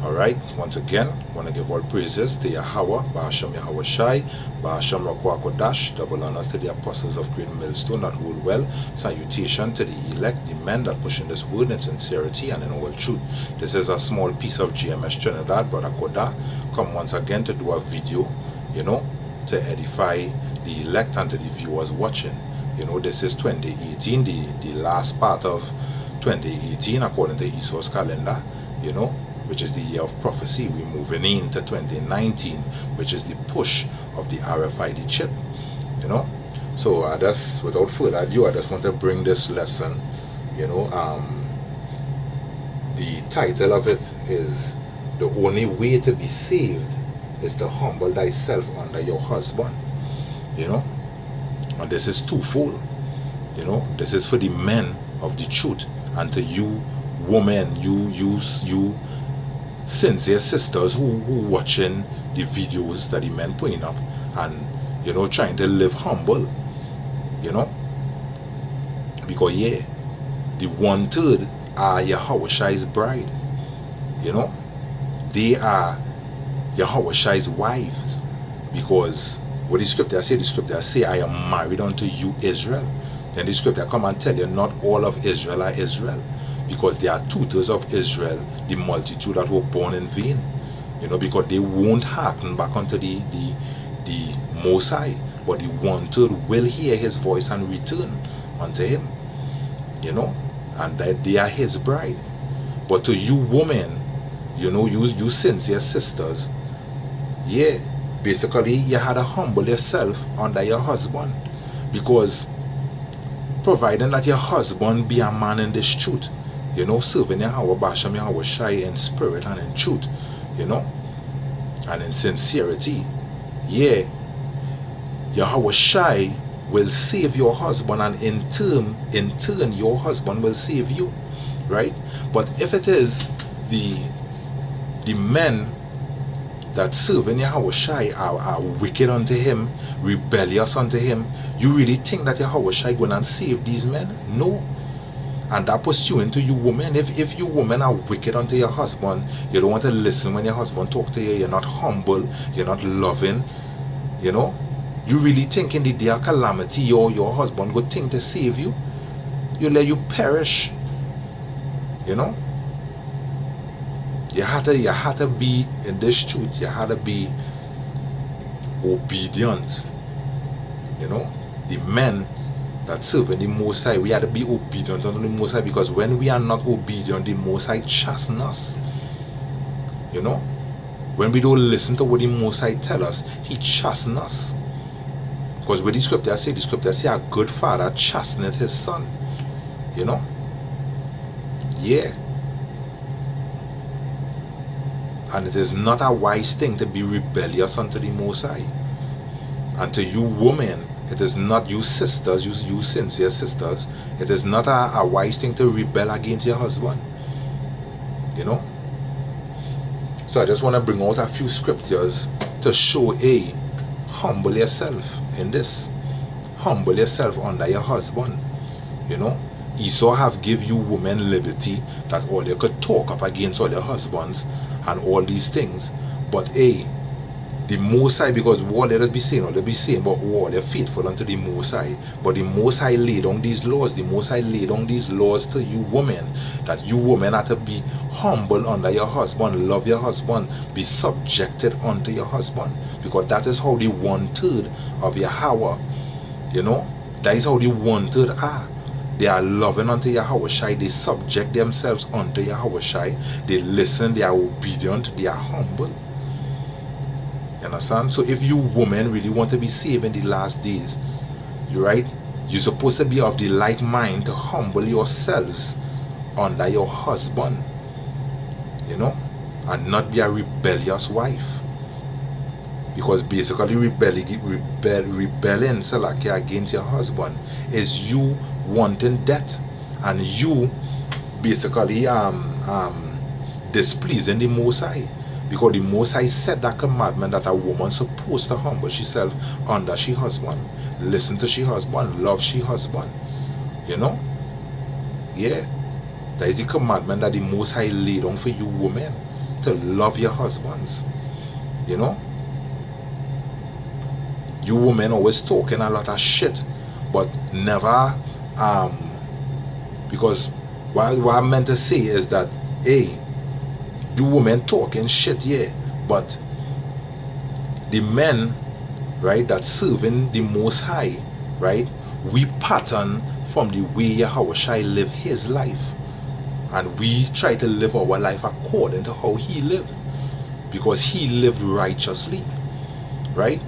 Alright, once again, I want to give all praises to Yahweh, Ba'ashem Yahweh Shai, Ba'ashem Rakwa Kodash, double honors to the apostles of Great Millstone that rule well, salutation to the elect, the men that push in this word in sincerity and in all truth. This is a small piece of GMS Trinidad, Brother Koda, come once again to do a video, to edify the elect and to the viewers watching. This is 2018, the last part of 2018 according to Esau's calendar, which is the year of prophecy. We're moving into 2019, which is the push of the RFID chip, So I just, without further ado, I just want to bring this lesson, the title of it is "The Only Way to Be Saved is to Humble Thyself Under Your Husband," and this is twofold, this is for the men of the truth, and to you women, you sincere sisters who watching the videos that the men putting up and trying to live humble, because the 1/3 are Yahweh's bride, they are Yahweh's wives, because what the scripture say, I am married unto you, Israel. Then the scripture come and tell you not all of Israel are Israel, because there are 2/3 of Israel, the multitude that were born in vain, because they won't hearken back unto the Most High, but the 1/3 will hear his voice and return unto him, and that they are his bride. But to you women, you sincere sisters, basically you had to humble yourself under your husband, because providing that your husband be a man in this truth, serving Yahweh Ba'ashem Yahweh Shai in spirit and in truth, and in sincerity, Yahweh Shai will save your husband, and in turn your husband will save you, right? But if it is the men that serving Yahweh Shai are wicked unto him, rebellious unto him, you really think that Yahweh Shai going and save these men? No. And that pursuing to you women, if you women are wicked unto your husband, you don't want to listen when your husband talk to you, you're not humble, you're not loving, you really think in the day of calamity your husband go think to save you? You let you perish, You had to be in this truth, you had to be obedient, the men that serve the Most High, we had to be obedient unto the Most High, because when we are not obedient, the Most High chasten us, when we don't listen to what the Most High tell us, he chasten us, because what the scripture say a good father chasteneth his son, and it is not a wise thing to be rebellious unto the Most High. And to you women, it is not, you sisters, you sincere sisters, it is not a wise thing to rebel against your husband, So I just want to bring out a few scriptures to show, humble yourself in this. Humble yourself under your husband, Esau have give you women liberty, that all you could talk up against all your husbands and all these things. But the Most High, because what let us be saying, but what they're faithful unto the Most High. But the Most High laid on these laws. The Most High laid on these laws to you women, that you women have to be humble under your husband, love your husband, be subjected unto your husband, because that is how the 1/3 of Yahweh, that is how the 1/3 are. They are loving unto Yahweh Shai, they subject themselves unto Yahweh Shai, they listen, they are obedient, they are humble. You understand? So if you women really want to be saved in the last days, you're supposed to be of the like mind to humble yourselves under your husband, and not be a rebellious wife. Because basically rebelling against your husband is you wanting death, and you basically displeasing the Most High, because the Most High set that commandment that a woman supposed to humble herself under she husband, listen to she husband, love she husband, that is the commandment that the Most High laid on for you women, to love your husbands. You know? You women always talking a lot of shit, but never, because what I meant to say is that, hey, you women talking shit, yeah, but the men, right, that serving the Most High, right, we pattern from the way Yahushua live his life, and we try to live our life according to how he lived, because he lived righteously, right?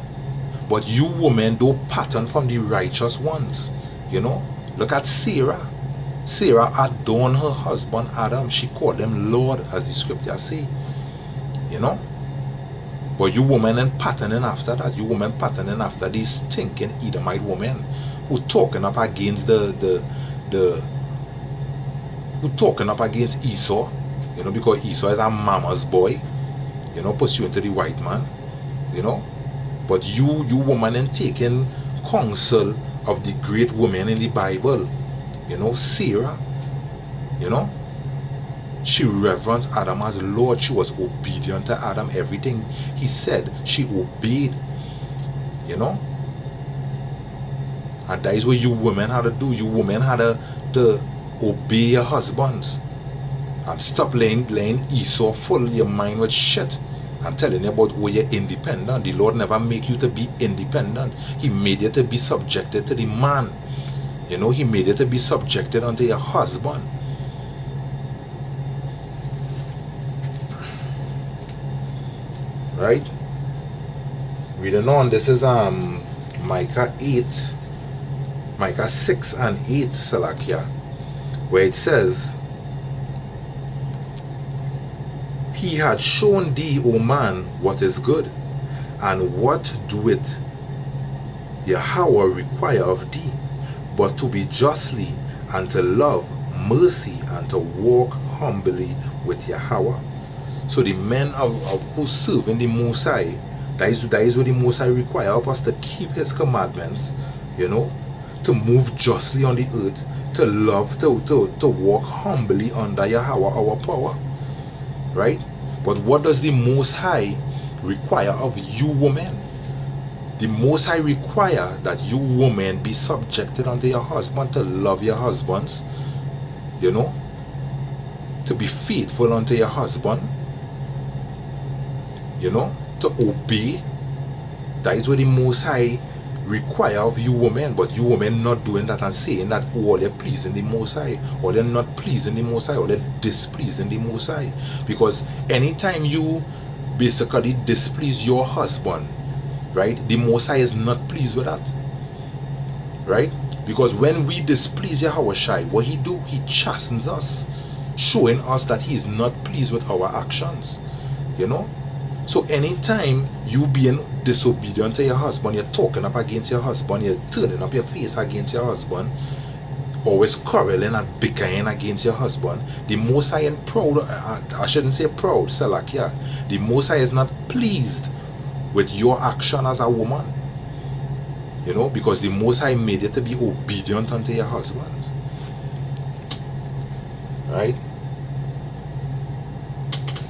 But you women don't pattern from the righteous ones. You know, look at Sarah. Sarah adorned her husband Adam. She called him Lord, as the scripture say. You know, but you women and patterning after that. You women patterning after these stinking Edomite women who talking up against who talking up against Esau. You know, because Esau is a mama's boy. You know, pursuing to the white man. You know. But you woman and taking counsel of the great women in the Bible. You know, Sarah, you know, she reverenced Adam as Lord. She was obedient to Adam. Everything he said, she obeyed. You know. And that is what you women had to do. You women had to obey your husbands. And stop laying Esau full your mind with shit. I'm telling you about where you're independent. The Lord never make you to be independent. He made you to be subjected to the man. You know, he made you to be subjected unto your husband. Right? Reading on, this is Micah 8, Micah 6 and 8, Salakia, where it says, He had shown thee, O man, what is good, and what doeth Yahweh require of thee, but to be justly, and to love mercy, and to walk humbly with Yahweh. So the men of who serve in the Most High, that is what the Most High require of us, to keep his commandments, you know, to move justly on the earth, to love, to walk humbly under Yahweh, our power. Right? But what does the Most High require of you women? The Most High require that you women be subjected unto your husband, to love your husbands, you know, to be faithful unto your husband, you know, to obey. That is what the Most High require of you women. But you women not doing that and saying that, oh, they're pleasing the Most High, or they're not pleasing the Most High, or they're displeasing the Most High. Because anytime you basically displease your husband, right, the Most High is not pleased with that. Right? Because when we displease Yahushua, what he do? He chastens us, showing us that he is not pleased with our actions. You know? So anytime you being disobedient to your husband, you're talking up against your husband, you're turning up your face against your husband, always quarreling and bickering against your husband, the Most High and proud, I shouldn't say proud, Salakia, the Most High is not pleased with your action as a woman. You know, because the Most High made you to be obedient unto your husband. Right?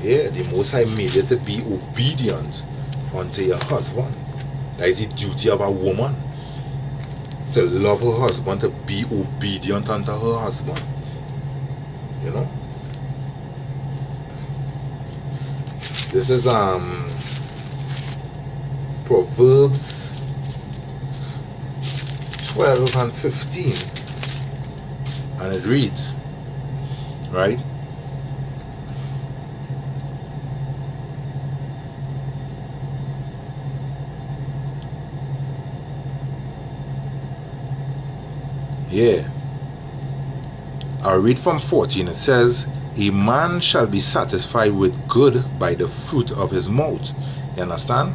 Yeah, the Most High made you to be obedient unto your husband. That is the duty of a woman. To love her husband, to be obedient unto her husband. You know? This is Proverbs 12 and 15. And it reads, right? Yeah. I'll read from 14. It says, a man shall be satisfied with good by the fruit of his mouth. You understand?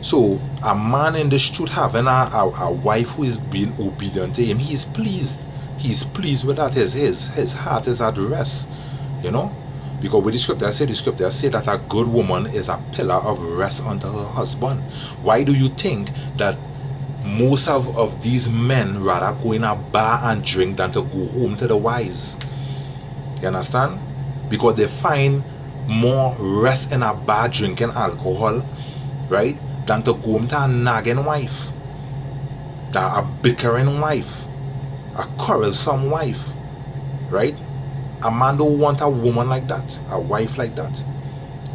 So, a man in the street having a wife who is being obedient to him, he is pleased. He is pleased with that. His heart is at rest. You know? Because with the scripture say that a good woman is a pillar of rest unto her husband. Why do you think that most of these men rather go in a bar and drink than to go home to the wives? You understand? Because they find more rest in a bar drinking alcohol, right, than to go into a nagging wife, than a bickering wife, a quarrelsome wife, right? A man don't want a woman like that, a wife like that,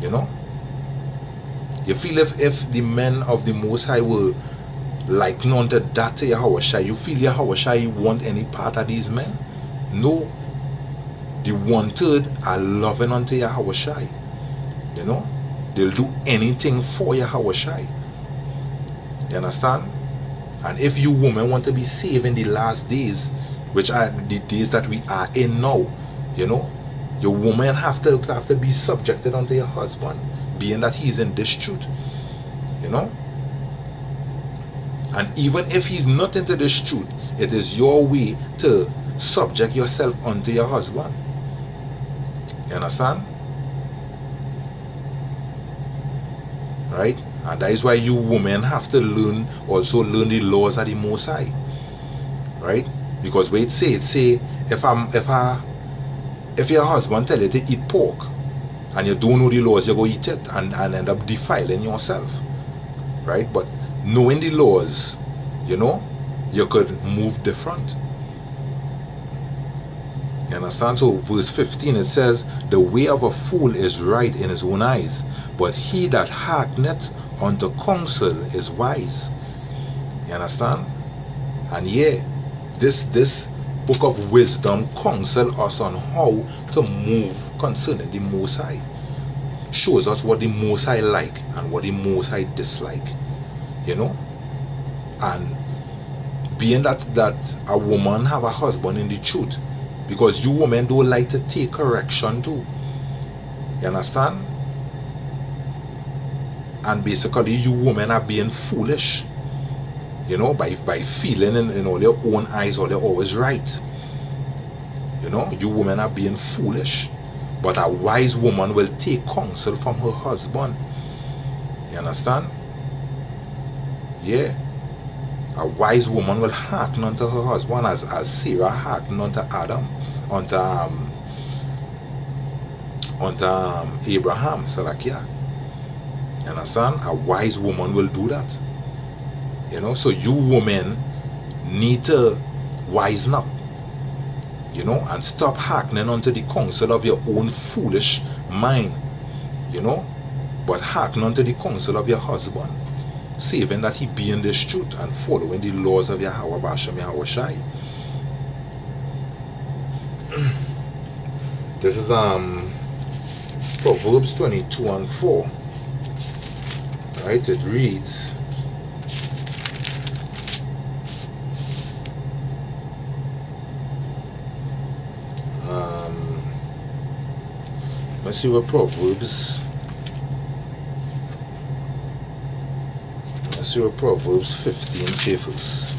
you know. You feel if the men of the Most High were like none to that to Yahushua, you feel Yahushua want any part of these men? No. The 1/3 are loving unto Yahushua. You know? They'll do anything for Yahushua. You understand? And if you women want to be saved in the last days, which are the days that we are in now, you know, your woman have to be subjected unto your husband, being that he's in this truth. You know? And even if he's not into this truth, it is your way to subject yourself unto your husband. You understand? Right? And that is why you women have to also learn the laws of the Most High. Right? Because what it say if your husband tell you to eat pork and you don't know the laws, you go eat it and end up defiling yourself. Right? But knowing the laws, you know, you could move different. You understand? So verse 15 it says, the way of a fool is right in his own eyes, but he that hearkeneth unto counsel is wise. You understand? And yeah, this book of wisdom counsel us on how to move concerning the Most High. Shows us what the Most High like and what the Most High dislike. You know? And being that a woman have a husband in the truth, because you women don't like to take correction too. You understand? And basically you women are being foolish, you know, by feeling in all your own eyes all you're always right. You know, you women are being foolish. But a wise woman will take counsel from her husband. You understand? Yeah. A wise woman will hearken unto her husband as Sarah hearkened unto Adam, unto Abraham, Salakia. You understand? A wise woman will do that. You know, so you women need to wisen up, you know, and stop hearkening unto the counsel of your own foolish mind, you know, but hearken unto the counsel of your husband, saving that he be in this truth and following the laws of Yahweh Bashem Yahushai. This is Proverbs 22:4. Right, it reads, let's see what Proverbs 15 say first.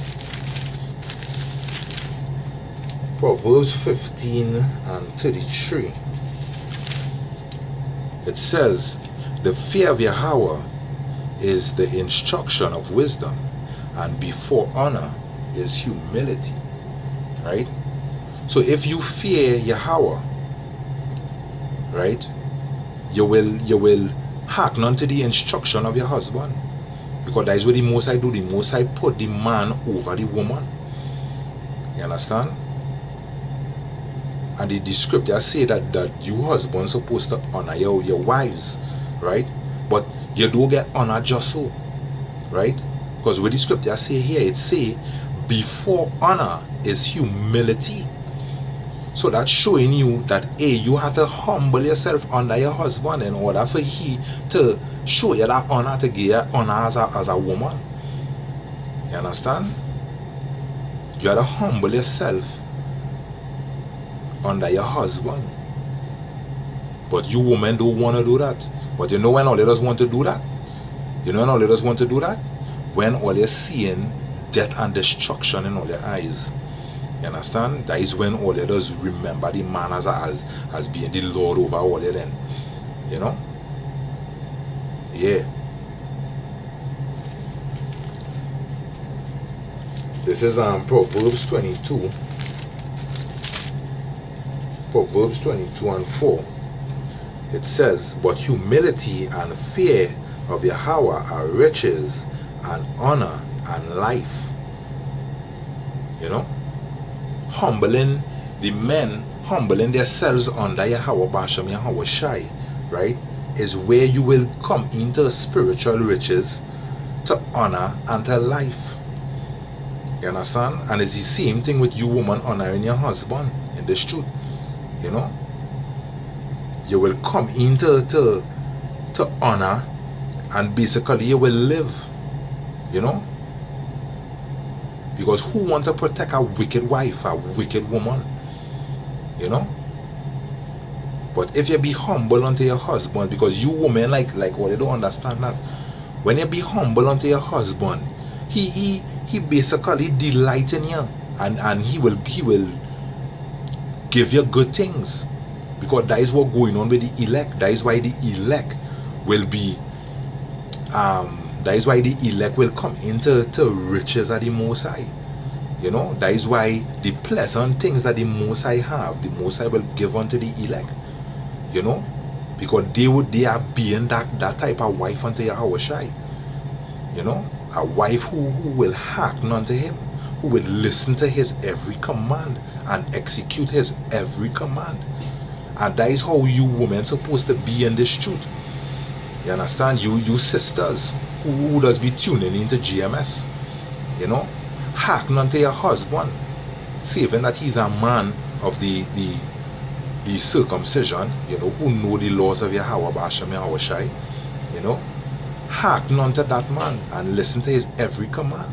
Proverbs 15:33. It says, the fear of Yahweh is the instruction of wisdom, and before honor is humility. Right? So if you fear Yahweh, right, you will hearken unto the instruction of your husband, because that is what the Most High do. The Most High put the man over the woman. You understand? And the scriptures say that you husbands supposed to honor your wives, right? But you don't get honor just so, right? Because what the scriptures say here, it say before honor is humility. So that's showing you that you have to humble yourself under your husband in order for he to show you that honor, to give you honor as a woman. You understand? You have to humble yourself under your husband. But you women don't want to do that. But you know when all of us want to do that? You know when all of us want to do that? When all you're seeing death and destruction in all your eyes. You understand? That is when all of us remember the man as being the Lord over all of them. You know? Yeah. This is Proverbs 22. Proverbs 22:4. It says, but humility and fear of Yahweh are riches and honor and life. You know, humbling the men, humbling themselves under Yahweh Basham Yahweh Shai, right, is where you will come into spiritual riches, to honor and to life. You understand? And it's the same thing with you woman honoring your husband in this truth. You know, you will come into to honor, and basically you will live. You know, because who want to protect a wicked wife, a wicked woman? You know. But if you be humble unto your husband, because you women like what you don't understand that, when you be humble unto your husband, he basically delight in you, and he will give you good things, because that is what going on with the elect. That is why the elect will be that is why the elect will come into riches of the Most High. You know, that is why the pleasant things that the Most High have, the Most High will give unto the elect. You know, because they are being that type of wife unto Yahweh Shai. You know, a wife who will hearken unto him, who will listen to his every command and execute his every command. And that is how you women supposed to be in this truth. You understand? You sisters who does be tuning into GMS, you know, hearken unto your husband, saving that he's a man of the circumcision, you know, who know the laws of Yahweh Basham Yahweh Shai, you know, hearken unto that man and listen to his every command.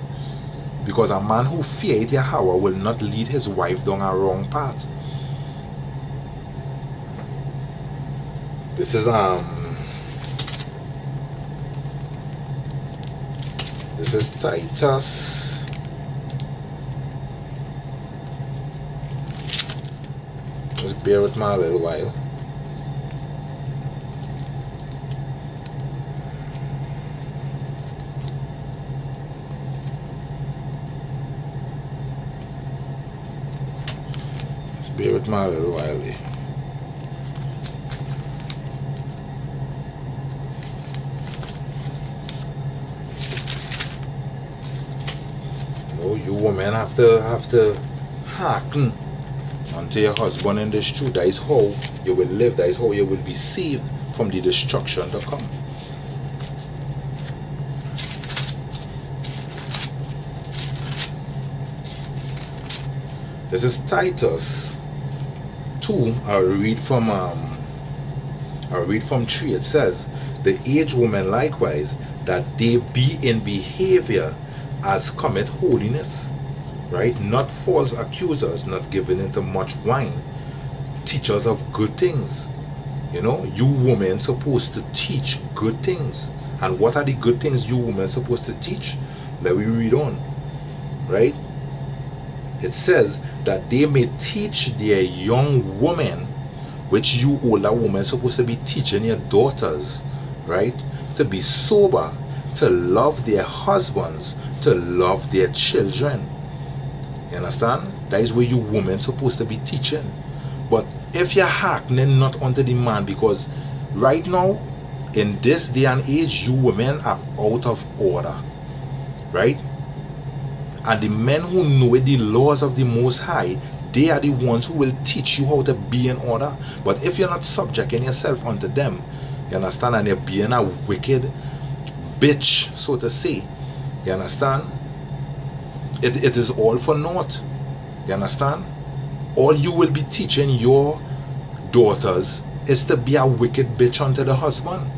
Because a man who feareth Yahweh will not lead his wife down a wrong path. This is Titus. Just bear with me a little while. Just bear with me a little while. You women have to hearken unto your husband in this truth. That is how you will live. That is how you will be saved from the destruction to come. This is Titus 2. I'll read from 3. It says, the aged women likewise, that they be in behavior as commit holiness, right? Not false accusers, not given into much wine, teachers of good things. You know, you women supposed to teach good things. And what are the good things you women supposed to teach? Let me read on, right? It says that they may teach their young women, which you older women supposed to be teaching your daughters, right? To be sober, to love their husbands, to love their children. You understand? That is where you women supposed to be teaching. But if you're hearkening not unto the man, because right now, in this day and age, you women are out of order, right? And the men who know the laws of the Most High, they are the ones who will teach you how to be in order. But if you're not subjecting yourself unto them, you understand, and you're being a wicked bitch, so to say, you understand, it is all for naught. You understand? All you will be teaching your daughters is to be a wicked bitch unto the husband.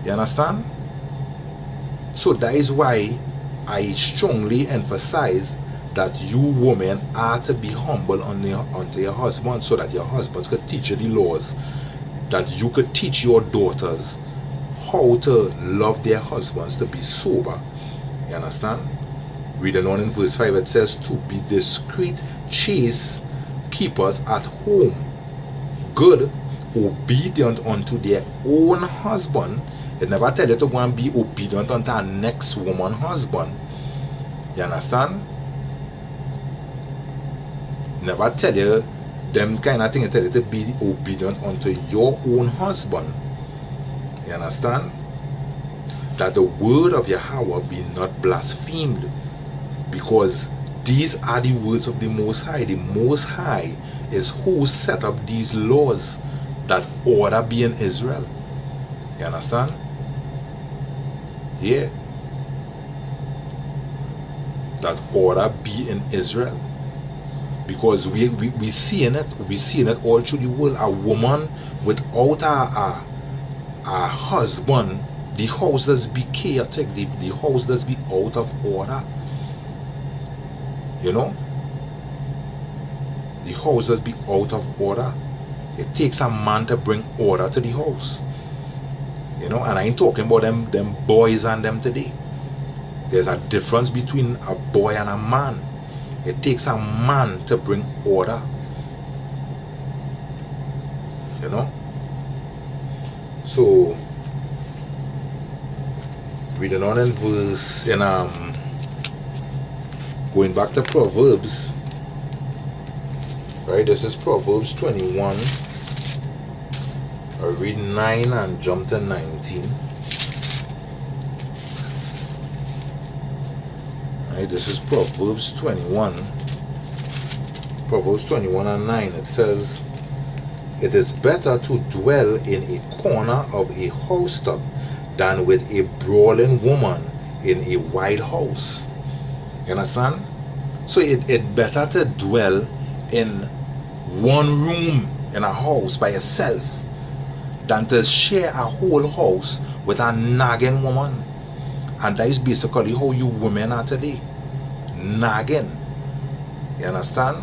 You understand? So that is why I strongly emphasize that you women are to be humble unto your husband, so that your husbands could teach you the laws, that you could teach your daughters how to love their husbands, to be sober. You understand? Reading on in verse 5, it says, to be discreet, chaste, keepers at home, good, obedient unto their own husband. It never tell you to go and be obedient unto our next woman husband. You understand? Never tell you them kind of thing tell you to be obedient unto your own husband. You understand? That the word of Yahweh be not blasphemed, because these are the words of the Most High. The Most High is who set up these laws that order be in Israel. You understand? Yeah. That order be in Israel. Because we seeing it all through the world. A woman without a husband, the house does be chaotic, the house does be out of order. You know? The house does be out of order. It takes a man to bring order to the house. You know, and I ain't talking about them boys and them today. There's a difference between a boy and a man. It takes a man to bring order. You know? So reading on in verse going back to Proverbs, right? This is Proverbs 21. I read 9 and jump to 19. Right, this is Proverbs 21. Proverbs 21 and 9. It says, "It is better to dwell in a corner of a housetop than with a brawling woman in a wide house." You understand? So it better to dwell in one room in a house by yourself than to share a whole house with a nagging woman. And that is basically how you women are today. Nagging. You understand?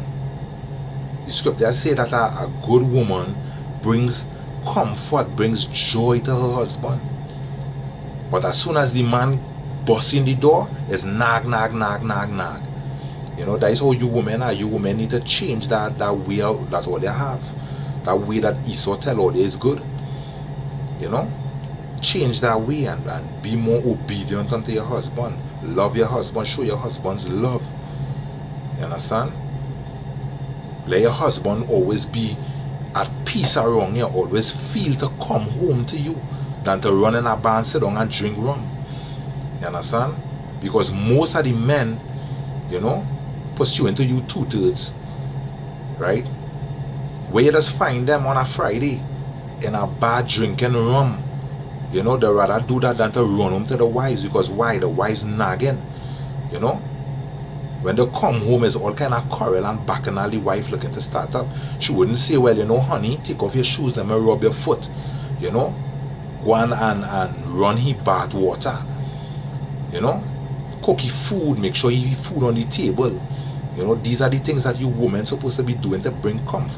The scripture say that a good woman brings comfort, brings joy to her husband. But as soon as the man busts in the door, it's nag, nag, nag, nag, nag. You know, that is how you women are. You women need to change that way, that all you have. That way that Esau tell all you is good. You know? Change that way and be more obedient unto your husband. Love your husband. Show your husband's love. You understand? Let your husband always be at peace around you. Always feel to come home to you than to run in a bar and sit down and drink rum. You understand? Because most of the men, you know, pursuing to you 2/3, right? Where you just find them on a Friday in a bar drinking rum. You know, they rather do that than to run home to the wives. Because why? The wives nagging. You know? When they come home, it's all kind of quarrel and bacchanal. The wife looking to start up. She wouldn't say, well, you know, honey, take off your shoes, let me rub your foot. You know? Go on and run his bath water. You know? Cook his food, make sure he food on the table. You know, these are the things that you women supposed to be doing to bring comfort.